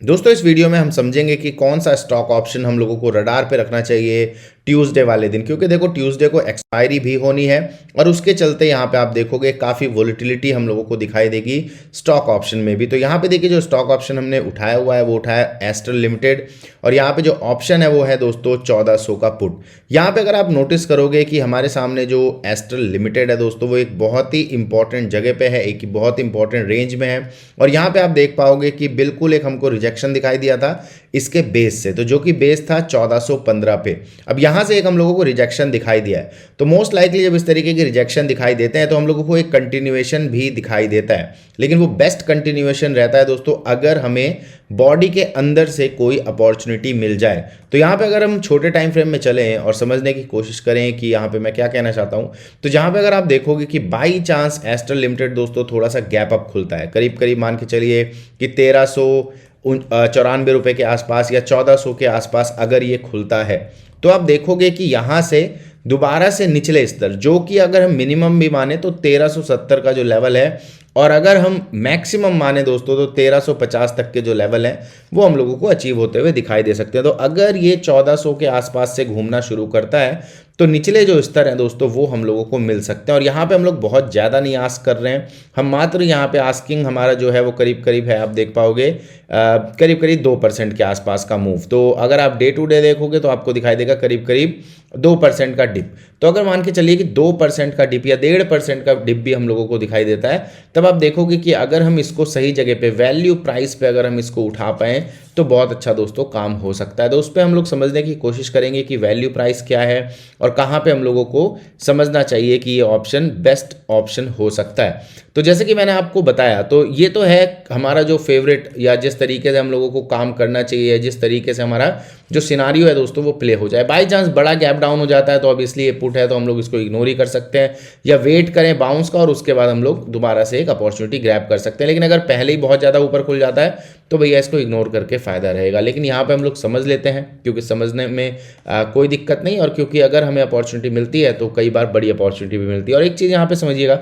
दोस्तों इस वीडियो में हम समझेंगे कि कौन सा स्टॉक ऑप्शन हम लोगों को रडार पे रखना चाहिए ट्यूसडे वाले दिन, क्योंकि देखो ट्यूसडे को एक्सपायरी भी होनी है और उसके चलते यहाँ पे आप देखोगे काफ़ी वोलेटिलिटी हम लोगों को दिखाई देगी स्टॉक ऑप्शन में भी। तो यहाँ पे देखिए जो स्टॉक ऑप्शन हमने उठाया हुआ है वो उठाया एस्ट्रल लिमिटेड और यहाँ पे जो ऑप्शन है वो है दोस्तों 1400 का पुट। यहाँ पे अगर आप नोटिस करोगे कि हमारे सामने जो एस्ट्रल लिमिटेड है दोस्तों वो एक बहुत ही इंपॉर्टेंट जगह पे है, एक बहुत इंपॉर्टेंट रेंज में है और यहाँ पे आप देख पाओगे कि बिल्कुल एक हमको रिजेक्शन दिखाई दिया था इसके बेस से, तो जो कि बेस था 1415 पे। अब यहाँ से एक हम लोगों को रिजेक्शन दिखाई दिया है, तो मोस्ट लाइकली जब इस तरीके की रिजेक्शन दिखाई देते हैं तो हम लोगों को एक कंटिन्यूएशन भी दिखाई देता है, लेकिन वो बेस्ट कंटिन्यूएशन रहता है दोस्तों अगर हमें बॉडी के अंदर से कोई अपॉर्चुनिटी मिल जाए। तो यहाँ पे अगर हम छोटे टाइम फ्रेम में चलें और समझने की कोशिश करें कि यहाँ पे मैं क्या कहना चाहता हूँ, तो जहाँ पे अगर आप देखोगे कि बाई चांस एस्ट्रल लिमिटेड दोस्तों थोड़ा सा गैप अप खुलता है, करीब करीब मान के चलिए कि 1394 रुपये के आसपास या 1400 के आसपास अगर ये खुलता है, तो आप देखोगे कि यहाँ से दोबारा से निचले स्तर जो कि अगर हम मिनिमम भी माने तो 1370 का जो लेवल है और अगर हम मैक्सिमम माने दोस्तों तो 1350 तक के जो लेवल हैं वो हम लोगों को अचीव होते हुए दिखाई दे सकते हैं। तो अगर ये 1400 के आसपास से घूमना शुरू करता है तो निचले जो स्तर हैं दोस्तों वो हम लोगों को मिल सकते हैं और यहाँ पे हम लोग बहुत ज़्यादा नहीं आस्क कर रहे हैं, हम मात्र यहाँ पे आस्किंग हमारा जो है वो करीब करीब है, आप देख पाओगे करीब करीब 2% के आसपास का मूव। तो अगर आप डे टू डे देखोगे तो आपको दिखाई देगा करीब करीब 2% का डिप। तो अगर मान के चलिए कि 2% का डिप या 1.5% का डिप भी हम लोगों को दिखाई देता है, तब आप देखोगे कि अगर हम इसको सही जगह पे वैल्यू प्राइस पे अगर हम इसको उठा पाएँ तो बहुत अच्छा दोस्तों काम हो सकता है। तो उस पर हम लोग समझने की कोशिश करेंगे कि वैल्यू प्राइस क्या है और कहाँ पे हम लोगों को समझना चाहिए कि ये ऑप्शन बेस्ट ऑप्शन हो सकता है। तो जैसे कि मैंने आपको बताया, तो ये तो है हमारा जो फेवरेट या जिस तरीके से हम लोगों को काम करना चाहिए, जिस तरीके से हमारा जो सिनारियो है दोस्तों वो प्ले हो जाए। बाई चांस बड़ा गैप डाउन हो जाता है तो ऑब्वियसली ये पुट है तो हम लोग इसको इग्नोर ही कर सकते हैं या वेट करें बाउंस का और उसके बाद हम लोग दोबारा से एक अपॉर्चुनिटी ग्रैब कर सकते हैं। लेकिन अगर पहले ही बहुत ज़्यादा ऊपर खुल जाता है तो भैया इसको इग्नोर करके फ़ायदा रहेगा। लेकिन यहाँ पे हम लोग समझ लेते हैं क्योंकि समझने में कोई दिक्कत नहीं, और क्योंकि अगर हमें अपॉर्चुनिटी मिलती है तो कई बार बड़ी अपॉर्चुनिटी भी मिलती है। और एक चीज़ यहाँ पे समझिएगा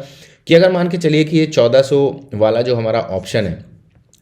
कि अगर मान के चलिए कि ये 1400 वाला जो हमारा ऑप्शन है,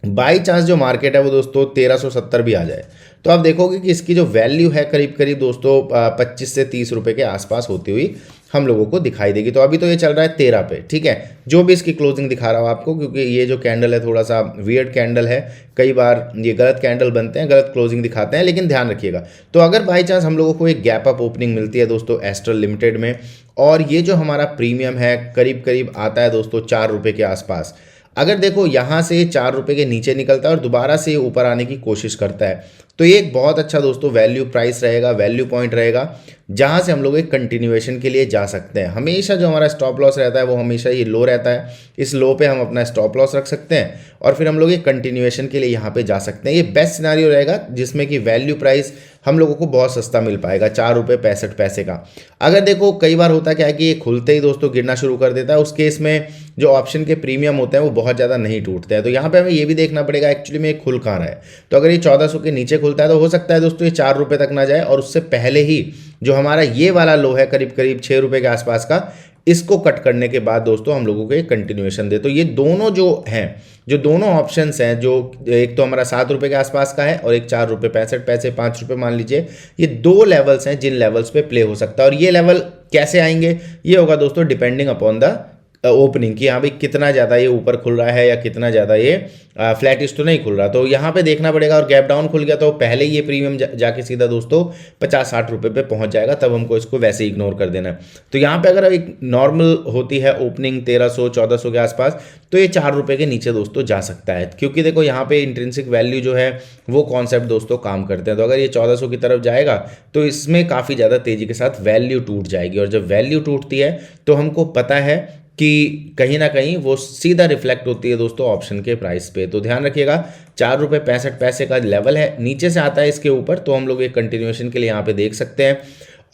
बाई चांस जो मार्केट है वो दोस्तों 1370 भी आ जाए, तो आप देखोगे कि इसकी जो वैल्यू है करीब करीब दोस्तों 25 से 30 रुपये के आसपास होती हुई हम लोगों को दिखाई देगी। तो अभी तो ये चल रहा है 13 पे, ठीक है, जो भी इसकी क्लोजिंग दिखा रहा हूँ आपको, क्योंकि ये जो कैंडल है थोड़ा सा वियर्ड कैंडल है, कई बार ये गलत कैंडल बनते हैं, गलत क्लोजिंग दिखाते हैं, लेकिन ध्यान रखिएगा। तो अगर बाई चांस हम लोगों को एक गैप अप ओपनिंग मिलती है दोस्तों एस्ट्रल लिमिटेड में और ये जो हमारा प्रीमियम है करीब करीब आता है दोस्तों 4 रुपये के आसपास, अगर देखो यहाँ से 4 रुपये के नीचे निकलता है और दोबारा से ऊपर आने की कोशिश करता है, तो ये एक बहुत अच्छा दोस्तों वैल्यू प्राइस रहेगा, वैल्यू पॉइंट रहेगा, जहाँ से हम लोग एक कंटिन्यूएशन के लिए जा सकते हैं। हमेशा जो हमारा स्टॉप लॉस रहता है वो हमेशा ये लो रहता है, इस लो पे हम अपना स्टॉप लॉस रख सकते हैं और फिर हम लोग एक कंटिन्यूएशन के लिए यहाँ पे जा सकते हैं। ये बेस्ट सिनारियो रहेगा जिसमें कि वैल्यू प्राइस हम लोगों को बहुत सस्ता मिल पाएगा, 4 रुपये 65 पैसे का। अगर देखो कई बार होता क्या है कि ये खुलते ही दोस्तों गिरना शुरू कर देता है, उस केस में जो ऑप्शन के प्रीमियम होते हैं वो बहुत ज़्यादा नहीं टूटते हैं। तो यहाँ पे हमें ये भी देखना पड़ेगा एक्चुअली में ये खुल कहाँ रहा है। तो अगर ये 1400 के नीचे खुलता है तो हो सकता है दोस्तों ये 4 रुपये तक ना जाए और उससे पहले ही जो हमारा ये वाला लो है करीब करीब 6 रुपये के आसपास का, इसको कट करने के बाद दोस्तों हम लोगों को एक कंटिन्यूएशन दे। तो ये दोनों जो हैं, जो दोनों ऑप्शंस हैं, जो एक तो हमारा 7 रुपये के आसपास का है और एक 4 रुपये 65 पैसे 5 रुपये मान लीजिए, ये दो लेवल्स हैं जिन लेवल्स पे प्ले हो सकता है। और ये लेवल कैसे आएंगे, ये होगा दोस्तों डिपेंडिंग अपॉन द ओपनिंग कि हाँ भाई कितना ज़्यादा ये ऊपर खुल रहा है या कितना ज़्यादा ये फ्लैटिश तो नहीं खुल रहा। तो यहाँ पे देखना पड़ेगा। और गैप डाउन खुल गया तो पहले ही ये प्रीमियम जाके सीधा दोस्तों 50-60 रुपये पे पहुँच जाएगा, तब हमको इसको वैसे ही इग्नोर कर देना है। तो यहाँ पे अगर एक नॉर्मल होती है ओपनिंग 1300-1400 के आसपास, तो ये 4 रुपये के नीचे दोस्तों जा सकता है, क्योंकि देखो यहाँ पे इंट्रिंसिक वैल्यू जो है वो कॉन्सेप्ट दोस्तों काम करते हैं। तो अगर ये 1400 की तरफ जाएगा तो इसमें काफ़ी ज़्यादा तेज़ी के साथ वैल्यू टूट जाएगी, और जब वैल्यू टूटती है तो हमको पता है कि कहीं ना कहीं वो सीधा रिफ्लेक्ट होती है दोस्तों ऑप्शन के प्राइस पे। तो ध्यान रखिएगा 4 रुपये 65 पैसे का लेवल है, नीचे से आता है इसके ऊपर, तो हम लोग एक कंटिन्यूएशन के लिए यहाँ पे देख सकते हैं।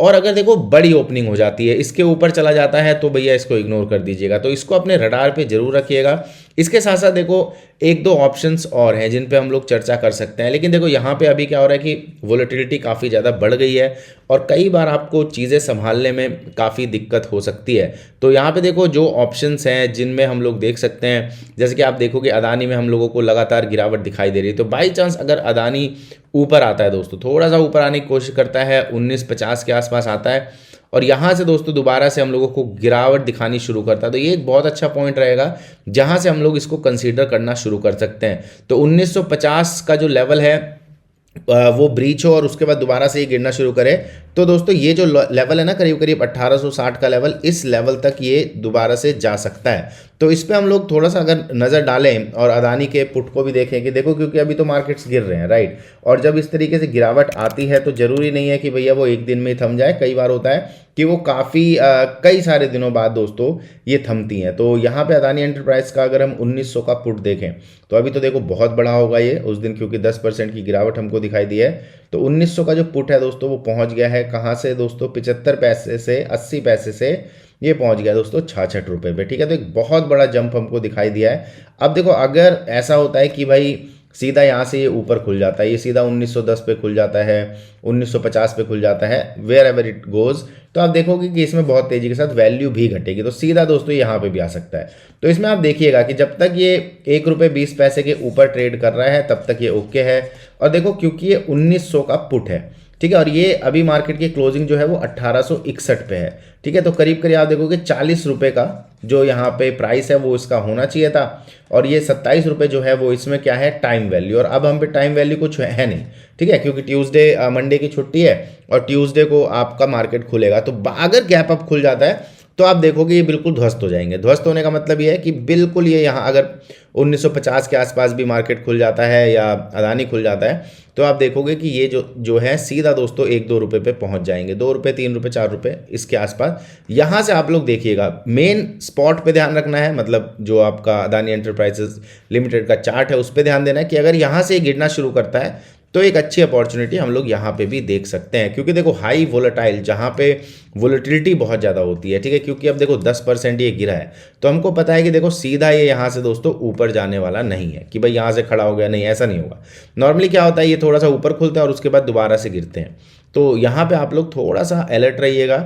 और अगर देखो बड़ी ओपनिंग हो जाती है, इसके ऊपर चला जाता है, तो भैया इसको इग्नोर कर दीजिएगा। तो इसको अपने रडार पे जरूर रखिएगा। इसके साथ साथ देखो एक दो ऑप्शंस और हैं जिन पे हम लोग चर्चा कर सकते हैं, लेकिन देखो यहाँ पे अभी क्या हो रहा है कि वोलेटिलिटी काफ़ी ज़्यादा बढ़ गई है और कई बार आपको चीज़ें संभालने में काफ़ी दिक्कत हो सकती है। तो यहाँ पे देखो जो ऑप्शंस हैं जिनमें हम लोग देख सकते हैं, जैसे कि आप देखोगे अदानी में हम लोगों को लगातार गिरावट दिखाई दे रही है। तो बाई चांस अगर अदानी ऊपर आता है दोस्तों, थोड़ा सा ऊपर आने की कोशिश करता है, 1950 के आसपास आता है और यहाँ से दोस्तों दोबारा से हम लोगों को गिरावट दिखानी शुरू करता है, तो ये एक बहुत अच्छा पॉइंट रहेगा जहाँ से हम लोग इसको कंसीडर करना शुरू कर सकते हैं। तो 1950 का जो लेवल है वो ब्रीच हो और उसके बाद दोबारा से ये गिरना शुरू करे, तो दोस्तों ये जो लेवल है ना करीब करीब 1860 का लेवल, इस लेवल तक ये दोबारा से जा सकता है। तो इस पे हम लोग थोड़ा सा अगर नज़र डालें और अदानी के पुट को भी देखें कि देखो, क्योंकि अभी तो मार्केट्स गिर रहे हैं, राइट, और जब इस तरीके से गिरावट आती है तो ज़रूरी नहीं है कि भैया वो एक दिन में ही थम जाए। कई बार होता है कि वो काफ़ी कई सारे दिनों बाद दोस्तों ये थमती हैं। तो यहाँ पे अदानी एंटरप्राइज का अगर हम 1900 का पुट देखें तो अभी तो देखो बहुत बड़ा होगा ये उस दिन, क्योंकि 10% की गिरावट हमको दिखाई दी है। तो 1900 का जो पुट है दोस्तों वो पहुँच गया है कहाँ से दोस्तों, 75 पैसे से 80 पैसे से ये पहुंच गया दोस्तों 66 रुपये पे। ठीक है, तो एक बहुत बड़ा जंप हमको दिखाई दिया है। अब देखो अगर ऐसा होता है कि भाई सीधा यहाँ से ये ऊपर खुल जाता है, ये सीधा 1910 पे खुल जाता है, 1950 पे खुल जाता है, वेयर एवर इट गोज, तो आप देखोगे कि इसमें बहुत तेज़ी के साथ वैल्यू भी घटेगी, तो सीधा दोस्तों यहाँ पे भी आ सकता है। तो इसमें आप देखिएगा कि जब तक ये 1 रुपये 20 पैसे के ऊपर ट्रेड कर रहा है तब तक ये ओके है। और देखो क्योंकि ये 1900 का पुट है, ठीक है, और ये अभी मार्केट की क्लोजिंग जो है वो 1861 पे है। ठीक है, तो करीब करीब आप देखोगे 40 रुपये का जो यहाँ पे प्राइस है वो इसका होना चाहिए था, और ये 27 रुपये जो है वो इसमें क्या है, टाइम वैल्यू। और अब हम पे टाइम वैल्यू कुछ है नहीं, ठीक है, क्योंकि ट्यूसडे मंडे की छुट्टी है और ट्यूसडे को आपका मार्केट खुलेगा। तो अगर गैप अप खुल जाता है तो आप देखोगे ये बिल्कुल ध्वस्त हो जाएंगे। ध्वस्त होने का मतलब ये है कि बिल्कुल ये यहाँ अगर 1950 के आसपास भी मार्केट खुल जाता है या अदानी खुल जाता है तो आप देखोगे कि ये जो है सीधा दोस्तों 1-2 रुपये पे पहुंच जाएंगे, 2 रुपये 3 रुपये 4 रुपये इसके आसपास। यहाँ से आप लोग देखिएगा, मेन स्पॉट पे ध्यान रखना है, मतलब जो आपका अदानी एंटरप्राइजेस लिमिटेड का चार्ट है उस पर ध्यान देना है कि अगर यहाँ से गिरना शुरू करता है तो एक अच्छी अपॉर्चुनिटी हम लोग यहाँ पे भी देख सकते हैं। क्योंकि देखो हाई वोलेटाइल, जहाँ पे वोलेटिलिटी बहुत ज़्यादा होती है, ठीक है, क्योंकि अब देखो 10% ये गिरा है तो हमको पता है कि देखो सीधा ये यहाँ से दोस्तों ऊपर जाने वाला नहीं है कि भाई यहाँ से खड़ा हो गया, नहीं, ऐसा नहीं होगा। नॉर्मली क्या होता है, ये थोड़ा सा ऊपर खुलता है और उसके बाद दोबारा से गिरते हैं। तो यहाँ पे आप लोग थोड़ा सा अलर्ट रहिएगा।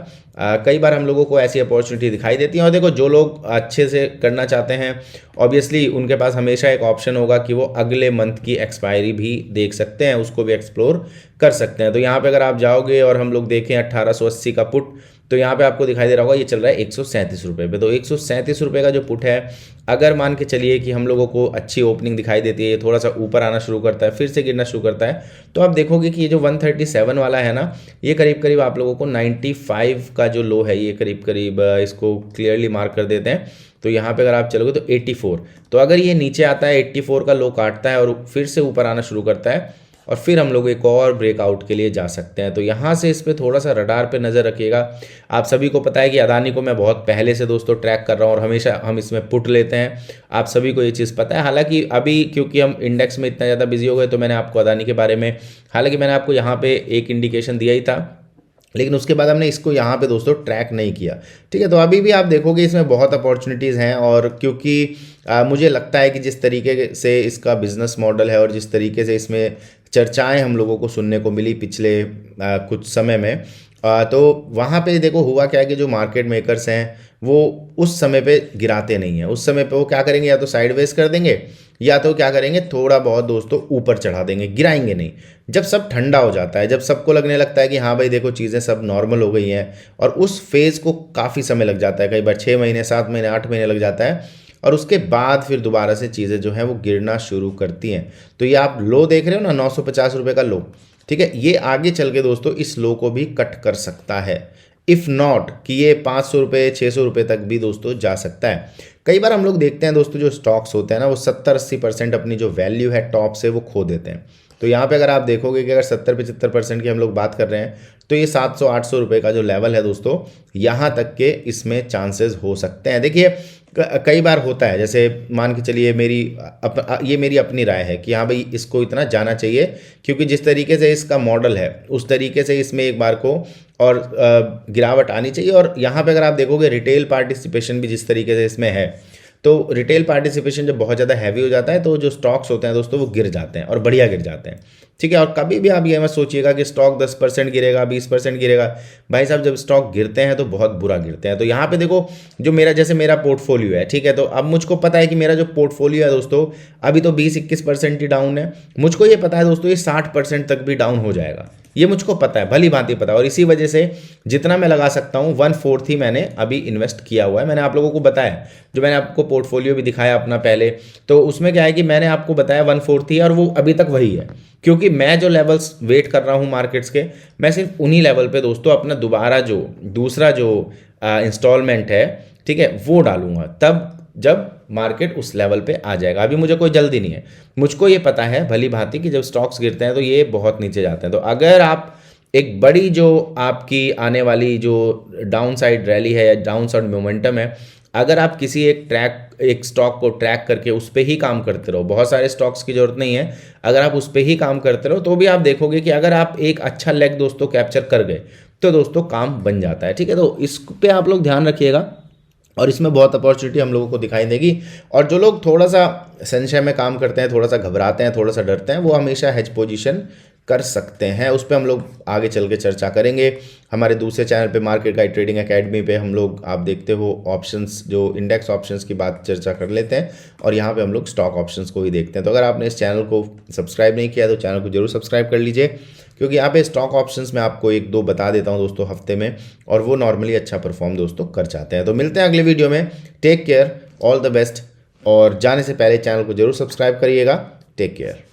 कई बार हम लोगों को ऐसी अपॉर्चुनिटी दिखाई देती है, और देखो जो लोग अच्छे से करना चाहते हैं ऑब्वियसली उनके पास हमेशा एक ऑप्शन होगा कि वो अगले मंथ की एक्सपायरी भी देख सकते हैं, उसको भी एक्सप्लोर कर सकते हैं। तो यहाँ पे अगर आप जाओगे और हम लोग देखें 1880 का पुट, तो यहाँ पे आपको दिखाई दे रहा होगा ये चल रहा है 137 रुपये पे। तो 137 रुपये का जो पुट है, अगर मान के चलिए कि हम लोगों को अच्छी ओपनिंग दिखाई देती है, ये थोड़ा सा ऊपर आना शुरू करता है, फिर से गिरना शुरू करता है, तो आप देखोगे कि ये जो 137 वाला है ना, ये करीब करीब आप लोगों को 95 का जो लो है, ये करीब करीब इसको क्लियरली मार्क कर देते हैं। तो यहाँ पे अगर आप चलोगे तो 84, तो अगर ये नीचे आता है 84 का लो काटता है और फिर से ऊपर आना शुरू करता है, और फिर हम लोग एक और ब्रेकआउट के लिए जा सकते हैं। तो यहाँ से इस पर थोड़ा सा रडार पे नज़र रखिएगा। आप सभी को पता है कि अदानी को मैं बहुत पहले से दोस्तों ट्रैक कर रहा हूँ और हमेशा हम इसमें पुट लेते हैं, आप सभी को ये चीज़ पता है। हालांकि अभी क्योंकि हम इंडेक्स में इतना ज़्यादा बिजी हो गए तो मैंने आपको अदानी के बारे में, हालांकि मैंने आपको यहाँ पे एक इंडिकेशन दिया ही था, लेकिन उसके बाद हमने इसको यहाँ पे दोस्तों ट्रैक नहीं किया। ठीक है, तो अभी भी आप देखोगे इसमें बहुत अपॉर्चुनिटीज़ हैं, और क्योंकि मुझे लगता है कि जिस तरीके से इसका बिजनेस मॉडल है और जिस तरीके से इसमें चर्चाएं हम लोगों को सुनने को मिली पिछले कुछ समय में, तो वहाँ पे देखो हुआ क्या है कि जो मार्केट मेकर्स हैं वो उस समय पे गिराते नहीं हैं। उस समय पे वो क्या करेंगे, या तो साइडवेज कर देंगे या तो क्या करेंगे, थोड़ा बहुत दोस्तों ऊपर चढ़ा देंगे, गिराएंगे नहीं। जब सब ठंडा हो जाता है, जब सबको लगने लगता है कि हाँ भाई देखो चीज़ें सब नॉर्मल हो गई हैं, और उस फेज़ को काफ़ी समय लग जाता है, कई बार 6 महीने 7 महीने 8 महीने लग जाता है, और उसके बाद फिर दोबारा से चीज़ें जो हैं वो गिरना शुरू करती हैं। तो ये आप लो देख रहे हो ना, 950 रुपये का लो, ठीक है, ये आगे चल के दोस्तों इस लो को भी कट कर सकता है, इफ़ नॉट कि ये 500 रुपये 600 रुपये तक भी दोस्तों जा सकता है। कई बार हम लोग देखते हैं दोस्तों जो स्टॉक्स होते हैं ना, वो 70-80% अपनी जो वैल्यू है टॉप से वो खो देते हैं। तो यहाँ पे अगर आप देखोगे कि अगर 70-75% की हम लोग बात कर रहे हैं, तो ये 700-800 रुपये का जो लेवल है दोस्तों, यहाँ तक के इसमें चांसेस हो सकते हैं। देखिए कई बार होता है, जैसे मान के चलिए ये मेरी अपनी राय है कि हाँ भाई इसको इतना जाना चाहिए, क्योंकि जिस तरीके से इसका मॉडल है उस तरीके से इसमें एक बार को और गिरावट आनी चाहिए। और यहाँ पे अगर आप देखोगे रिटेल पार्टिसिपेशन भी जिस तरीके से इसमें है, तो रिटेल पार्टिसिपेशन जब बहुत ज़्यादा हैवी हो जाता है तो जो स्टॉक्स होते हैं दोस्तों वो गिर जाते हैं और बढ़िया गिर जाते हैं, ठीक है। और कभी भी आप ये मत सोचिएगा कि स्टॉक 10% गिरेगा, 20% गिरेगा। भाई साहब जब स्टॉक गिरते हैं तो बहुत बुरा गिरते हैं। तो यहाँ पे देखो जो मेरा पोर्टफोलियो है, ठीक है, तो अब मुझको पता है कि मेरा जो पोर्टफोलियो है दोस्तों अभी तो 20-21% ही डाउन है। मुझको ये पता है दोस्तों ये 60% तक भी डाउन हो जाएगा, ये मुझको पता है, भली भांति पता है। और इसी वजह से जितना मैं लगा सकता हूँ 1/4 ही मैंने अभी इन्वेस्ट किया हुआ है। मैंने आप लोगों को बताया, जो मैंने आपको पोर्टफोलियो भी दिखाया अपना पहले, तो उसमें क्या है कि मैंने आपको बताया 1/4 ही, और वो अभी तक वही है। क्योंकि मैं जो लेवल्स वेट कर रहा हूँ मार्केट्स के, मैं सिर्फ उन्हीं लेवल पे दोस्तों अपना दूसरा जो इंस्टॉलमेंट है, ठीक है, वो डालूंगा तब जब मार्केट उस लेवल पे आ जाएगा। अभी मुझे कोई जल्दी नहीं है, मुझको ये पता है भली भांति कि जब स्टॉक्स गिरते हैं तो ये बहुत नीचे जाते हैं। तो अगर आप एक बड़ी जो आपकी आने वाली जो डाउन साइड रैली है या डाउन साइड मोमेंटम है, अगर आप किसी एक स्टॉक को ट्रैक करके उस पर ही काम करते रहो, बहुत सारे स्टॉक्स की जरूरत नहीं है, अगर आप उस पर ही काम करते रहो तो भी आप देखोगे कि अगर आप एक अच्छा लेग दोस्तों कैप्चर कर गए तो दोस्तों काम बन जाता है, ठीक है। तो इस पे आप लोग ध्यान रखिएगा और इसमें बहुत अपॉर्चुनिटी हम लोगों को दिखाई देगी। और जो लोग थोड़ा सा संशय में काम करते हैं, थोड़ा सा घबराते हैं, थोड़ा सा डरते हैं, वो हमेशा हेज पोजीशन कर सकते हैं। उस पर हम लोग आगे चल के चर्चा करेंगे। हमारे दूसरे चैनल पे मार्केट गाइड ट्रेडिंग एकेडमी पे हम लोग, आप देखते हो, ऑप्शंस जो इंडेक्स ऑप्शंस की बात चर्चा कर लेते हैं, और यहाँ पे हम लोग स्टॉक ऑप्शंस को ही देखते हैं। तो अगर आपने इस चैनल को सब्सक्राइब नहीं किया तो चैनल को जरूर सब्सक्राइब कर लीजिए, क्योंकि यहाँ पे स्टॉक ऑप्शंस में आपको 1-2 बता देता हूँ दोस्तों हफ्ते में, और वो नॉर्मली अच्छा परफॉर्म दोस्तों कर जाते हैं। तो मिलते हैं अगले वीडियो में। Take care, all the best, और जाने से पहले चैनल को जरूर सब्सक्राइब करिएगा। Take care.